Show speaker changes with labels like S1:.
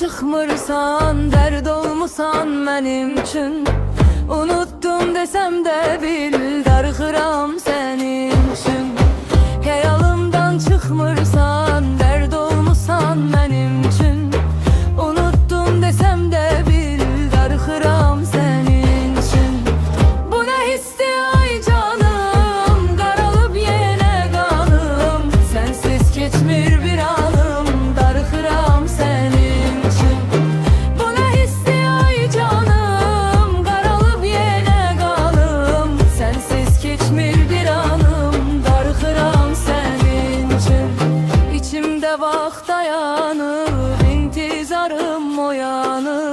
S1: çıxmırsan, dərd olmusan mənim üçün. Unuttum desəm də bil, darıxıram sənin üçün. Xəyalımdan çıxmırsan, dərd olmusan mənim üçün. Unuttum desəm də bil, darıxıram sənin üçün. Bu nə hissi ay canım, qaralıb yenə qalım. Sənsiz keçmir bir anım, darıxıram sənin üçün. Bu nə hissi ay canım, qaralıb yenə qalım. Sənsiz keçmir bir anım, darıxıram sənin üçün. İçimdə vaxt dayanıb, intizarım oyanıb.